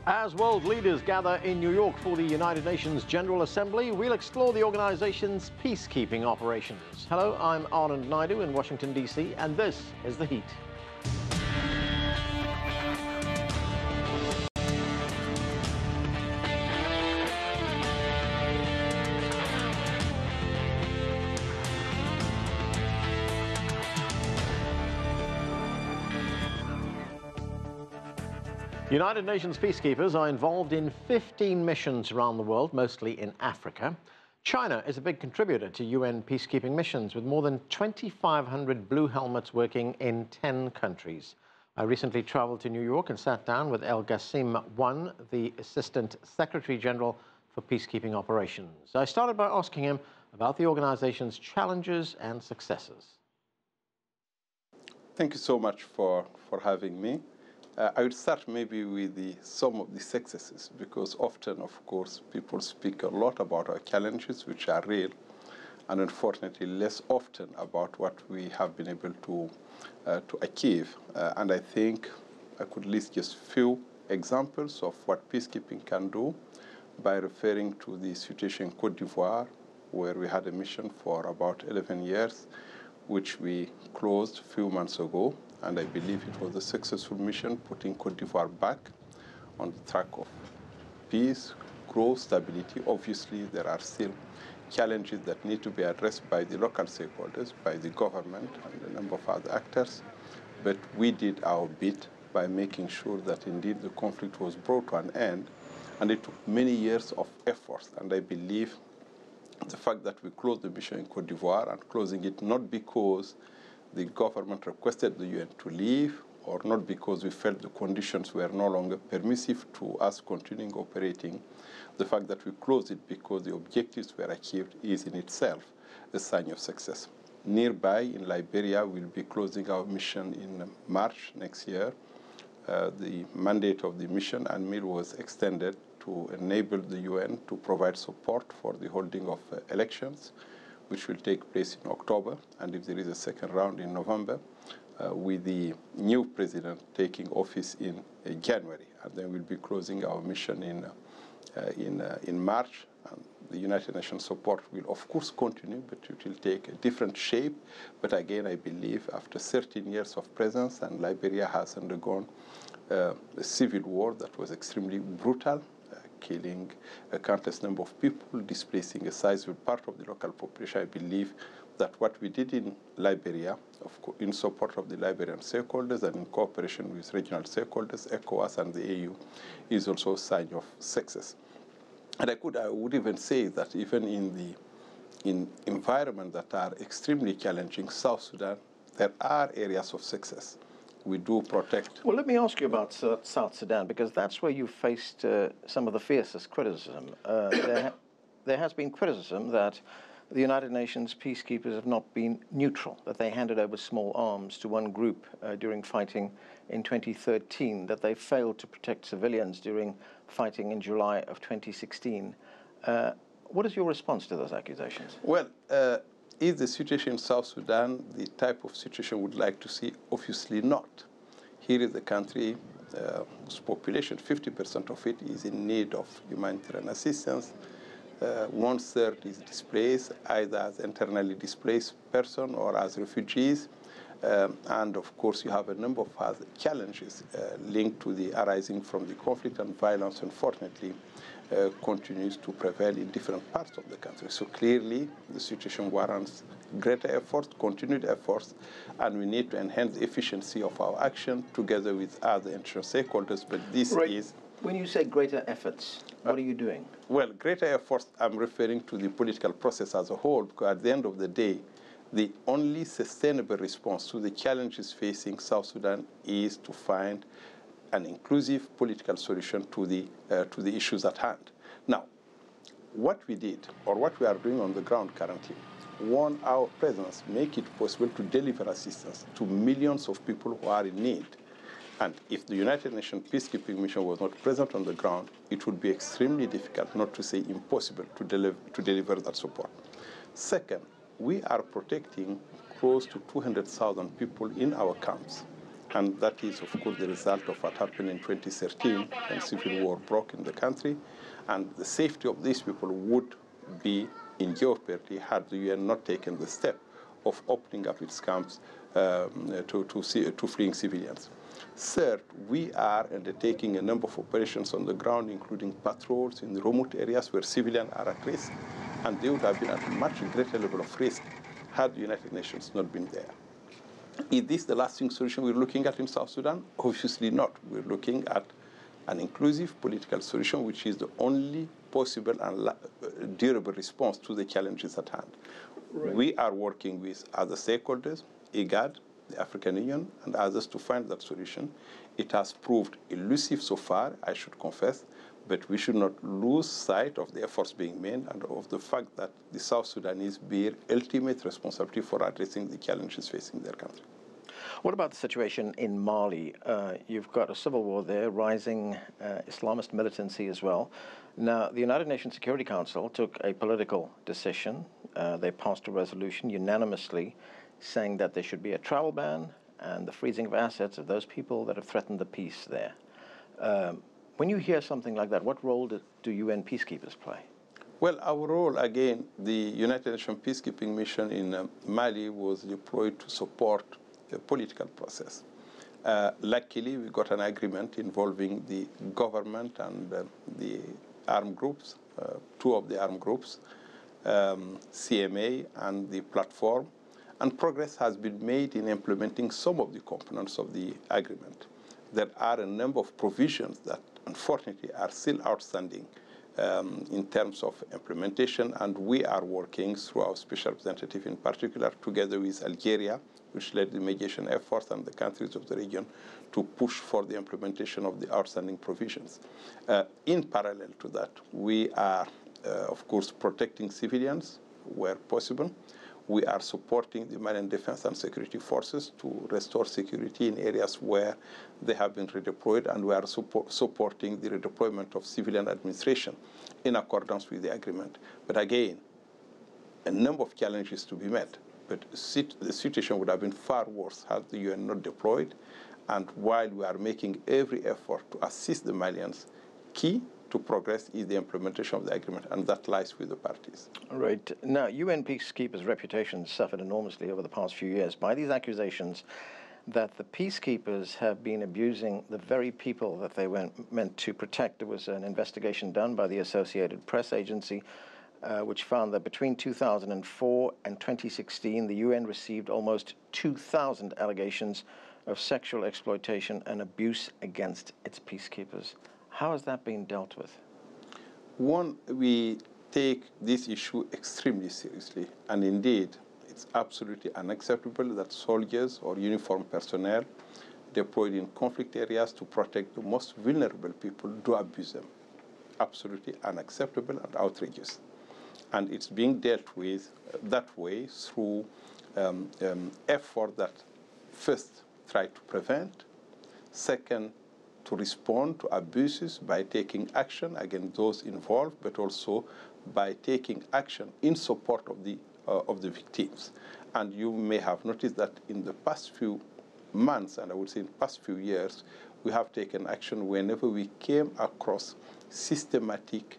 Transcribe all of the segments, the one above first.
As world leaders gather in New York for the United Nations General Assembly, we'll explore the organization's peacekeeping operations. Hello, I'm Anand Naidu in Washington, D.C., and this is The Heat. United Nations peacekeepers are involved in 15 missions around the world, mostly in Africa. China is a big contributor to UN peacekeeping missions, with more than 2,500 blue helmets working in 10 countries. I recently traveled to New York and sat down with Ghassim Wane, the Assistant Secretary General for Peacekeeping Operations. I started by asking him about the organization's challenges and successes. Thank you so much for having me. I would start maybe with some of the successes, because often, of course, people speak a lot about our challenges, which are real, and unfortunately less often about what we have been able to achieve. And I think I could list just few examples of what peacekeeping can do by referring to the situation in Côte d'Ivoire, where we had a mission for about 11 years, which we closed a few months ago. And I believe it was a successful mission, putting Côte d'Ivoire back on the track of peace, growth, stability. Obviously, there are still challenges that need to be addressed by the local stakeholders, by the government, and a number of other actors. But we did our bit by making sure that indeed the conflict was brought to an end. And it took many years of effort. And I believe the fact that we closed the mission in Côte d'Ivoire, and closing it not because the government requested the UN to leave, or not because we felt the conditions were no longer permissive to us continuing operating. The fact that we closed it because the objectives were achieved is in itself a sign of success. Nearby in Liberia, we'll be closing our mission in March next year. The mandate of the mission and MIL was extended to enable the UN to provide support for the holding of elections, which will take place in October, and if there is a second round in November, with the new president taking office in January. And then we'll be closing our mission in March. And the United Nations support will, of course, continue, but it will take a different shape. But again, I believe after 13 years of presence, and Liberia has undergone a civil war that was extremely brutal, killing a countless number of people, displacing a sizable part of the local population. I believe that what we did in Liberia, in support of the Liberian stakeholders and in cooperation with regional stakeholders, ECOWAS and the AU, is also a sign of success. And I would even say that even in environments that are extremely challenging, South Sudan, there are areas of success. We do protect. Well, let me ask you about South Sudan, because that's where you faced some of the fiercest criticism. There has been criticism that the United Nations peacekeepers have not been neutral, that they handed over small arms to one group during fighting in 2013, that they failed to protect civilians during fighting in July of 2016. What is your response to those accusations? Well, is the situation in South Sudan the type of situation we'd like to see? Obviously not. Here is a country whose population, 50% of it, is in need of humanitarian assistance. 1/3 is displaced, either as internally displaced person or as refugees. And of course, you have a number of other challenges linked to the arising from the conflict, and violence, unfortunately, continues to prevail in different parts of the country. So clearly, the situation warrants greater efforts, continued efforts, and we need to enhance the efficiency of our action together with other international stakeholders. But this is... When you say greater efforts, what are you doing? Well, greater efforts, I'm referring to the political process as a whole, because at the end of the day, the only sustainable response to the challenges facing South Sudan is to find an inclusive political solution to the issues at hand. Now, what we did, or what we are doing on the ground currently, one, our presence make it possible to deliver assistance to millions of people who are in need. And if the United Nations peacekeeping mission was not present on the ground, it would be extremely difficult, not to say impossible, to deliver that support. Second, we are protecting close to 200,000 people in our camps. And that is, of course, the result of what happened in 2013 when civil war broke in the country. And the safety of these people would be in jeopardy had the UN not taken the step of opening up its camps to fleeing civilians. Third, we are undertaking a number of operations on the ground, including patrols in remote areas where civilians are at risk, and they would have been at a much greater level of risk had the United Nations not been there. Is this the lasting solution we're looking at in South Sudan? Obviously not. We're looking at an inclusive political solution, which is the only possible and durable response to the challenges at hand. Right. We are working with other stakeholders, IGAD, the African Union, and others to find that solution. It has proved elusive so far, I should confess, but we should not lose sight of the efforts being made and of the fact that the South Sudanese bear ultimate responsibility for addressing the challenges facing their country. What about the situation in Mali? You've got a civil war there, rising Islamist militancy as well. Now, the United Nations Security Council took a political decision. They passed a resolution unanimously saying that there should be a travel ban and the freezing of assets of those people that have threatened the peace there. When you hear something like that, what role do UN peacekeepers play? Well, our role, again, the United Nations peacekeeping mission in Mali was deployed to support the political process. Luckily, we got an agreement involving the government and the armed groups, two of the armed groups, CMA and the platform, and progress has been made in implementing some of the components of the agreement. There are a number of provisions that, unfortunately, are still outstanding in terms of implementation, and we are working through our special representative in particular, together with Algeria, which led the mediation efforts, and the countries of the region to push for the implementation of the outstanding provisions. In parallel to that, we are, of course, protecting civilians where possible. We are supporting the Malian Defense and Security Forces to restore security in areas where they have been redeployed, and we are supporting the redeployment of civilian administration in accordance with the agreement. But again, a number of challenges to be met. But the situation would have been far worse had the UN not deployed. And while we are making every effort to assist the Malians, key to progress is the implementation of the agreement, and that lies with the parties. Right. Now, UN peacekeepers' reputation suffered enormously over the past few years by these accusations that the peacekeepers have been abusing the very people that they were meant to protect. There was an investigation done by the Associated Press agency which found that between 2004 and 2016, the UN received almost 2,000 allegations of sexual exploitation and abuse against its peacekeepers. How has that been dealt with? One, we take this issue extremely seriously, and indeed, it's absolutely unacceptable that soldiers or uniformed personnel deployed in conflict areas to protect the most vulnerable people do abuse them. Absolutely unacceptable and outrageous. And it's being dealt with that way through effort that first try to prevent, second, to respond to abuses by taking action against those involved, but also by taking action in support of the victims. And you may have noticed that in the past few months, and I would say in the past few years, we have taken action whenever we came across systematic,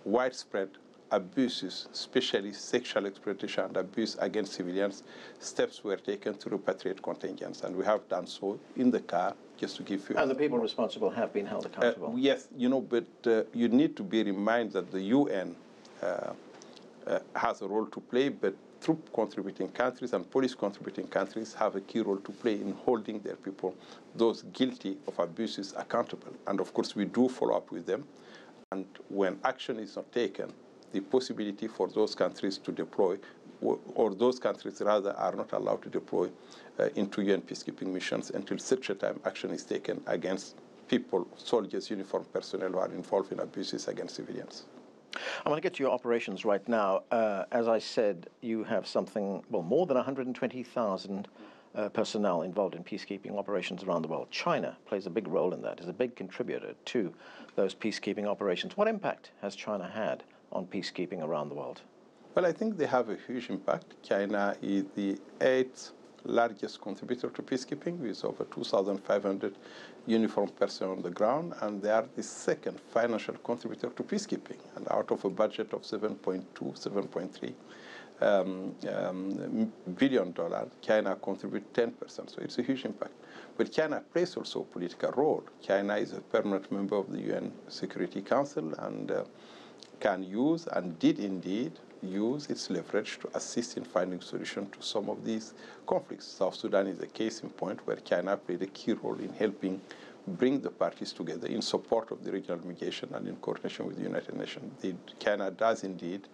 widespread abuses, especially sexual exploitation and abuse against civilians. Steps were taken to repatriate contingents, and we have done so in the car, just to give you... And the people responsible have been held accountable. Yes, but you need to bear in mind that the UN has a role to play, but troop contributing countries and police contributing countries have a key role to play in holding their people, those guilty of abuses, accountable. And of course, we do follow up with them. And when action is not taken, the possibility for those countries to deploy, or those countries rather, are not allowed to deploy into UN peacekeeping missions until such a time action is taken against people, soldiers, uniformed personnel who are involved in abuses against civilians. I want to get to your operations right now. As I said, you have something, well, more than 120,000 personnel involved in peacekeeping operations around the world. China plays a big role in that, is a big contributor to those peacekeeping operations. What impact has China had on peacekeeping around the world? Well, I think they have a huge impact. China is the 8th largest contributor to peacekeeping with over 2,500 uniformed personnel on the ground, and they are the second financial contributor to peacekeeping. And out of a budget of $7.3 billion, China contributes 10%. So it's a huge impact. But China plays also a political role. China is a permanent member of the UN Security Council and can use and did indeed use its leverage to assist in finding solutions to some of these conflicts. South Sudan is a case in point where China played a key role in helping bring the parties together in support of the regional mediation and in coordination with the United Nations. China does indeed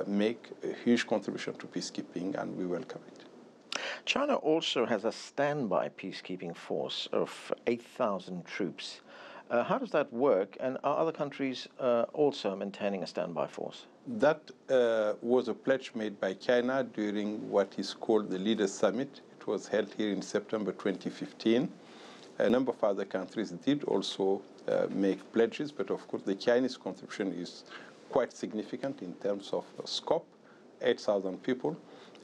make a huge contribution to peacekeeping, and we welcome it. China also has a standby peacekeeping force of 8,000 troops. How does that work, and are other countries also maintaining a standby force? That was a pledge made by China during what is called the Leaders' Summit. It was held here in September 2015. A number of other countries did also make pledges, but of course the Chinese contribution is quite significant in terms of scope, 8,000 people.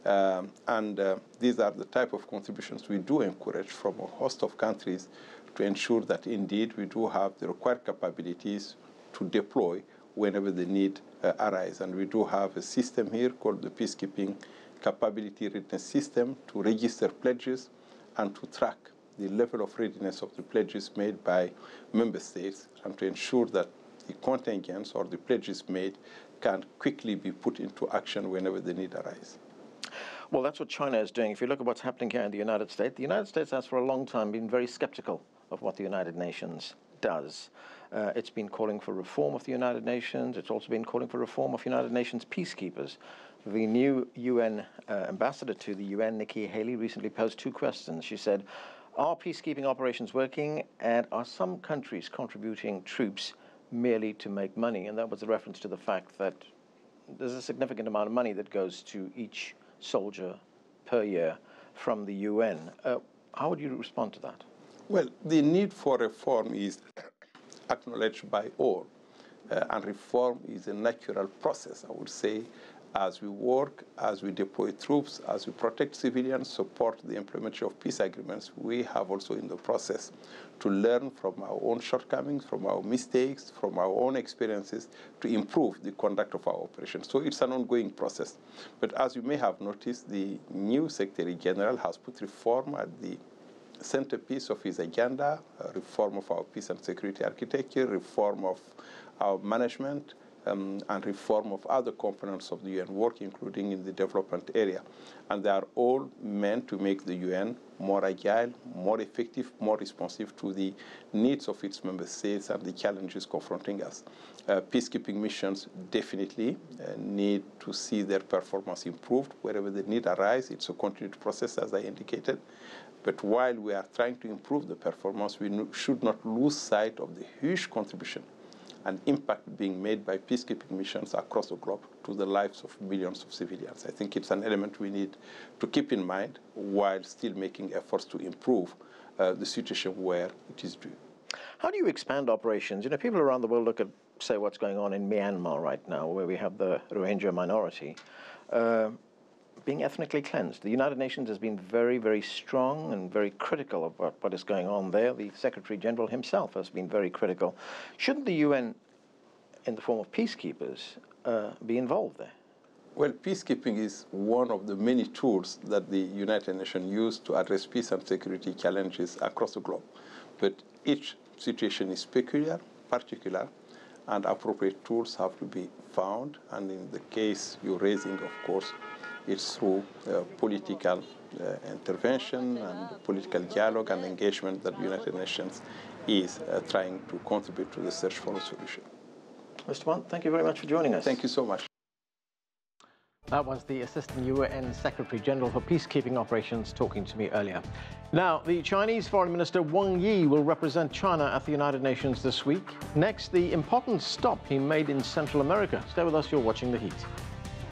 These are the type of contributions we do encourage from a host of countries to ensure that indeed we do have the required capabilities to deploy whenever the need arises. And we do have a system here called the Peacekeeping Capability Readiness System to register pledges and to track the level of readiness of the pledges made by member states and to ensure that the contingents or the pledges made can quickly be put into action whenever the need arises. Well, that's what China is doing. If you look at what's happening here in the United States has for a long time been very skeptical of what the United Nations does. It's been calling for reform of the United Nations. It's also been calling for reform of United Nations peacekeepers. The new UN ambassador to the UN, Nikki Haley, recently posed two questions. She said, are peacekeeping operations working, and are some countries contributing troops merely to make money? And that was a reference to the fact that there's a significant amount of money that goes to each soldier per year from the UN. How would you respond to that? Well, the need for reform is acknowledged by all, and reform is a natural process, I would say, as we work, as we deploy troops, as we protect civilians, support the implementation of peace agreements. We have also in the process to learn from our own shortcomings, from our mistakes, from our own experiences to improve the conduct of our operations. So it's an ongoing process. But as you may have noticed, the new Secretary General has put reform at the centerpiece of his agenda, reform of our peace and security architecture, reform of our management, and reform of other components of the UN work, including in the development area. And they are all meant to make the UN more agile, more effective, more responsive to the needs of its member states and the challenges confronting us. Peacekeeping missions definitely need to see their performance improved wherever the need arises. It's a continued process, as I indicated. But while we are trying to improve the performance, we should not lose sight of the huge contribution and impact being made by peacekeeping missions across the globe to the lives of millions of civilians. I think it's an element we need to keep in mind while still making efforts to improve the situation where it is due. How do you expand operations? You know, people around the world look at, say, what's going on in Myanmar right now, where we have the Rohingya minority being ethnically cleansed. The United Nations has been very, very strong and very critical of what is going on there. The Secretary General himself has been very critical. Shouldn't the UN, in the form of peacekeepers, be involved there? Well, peacekeeping is one of the many tools that the United Nations use to address peace and security challenges across the globe. But each situation is peculiar, particular, and appropriate tools have to be found. And in the case you're raising, of course, it's through political intervention and political dialogue and engagement that the United Nations is trying to contribute to the search for a solution. Mr. Wane, thank you very much for joining us. Thank you so much. That was the Assistant UN Secretary General for Peacekeeping Operations talking to me earlier. Now, the Chinese Foreign Minister Wang Yi will represent China at the United Nations this week. Next, the important stop he made in Central America. Stay with us, you're watching The Heat.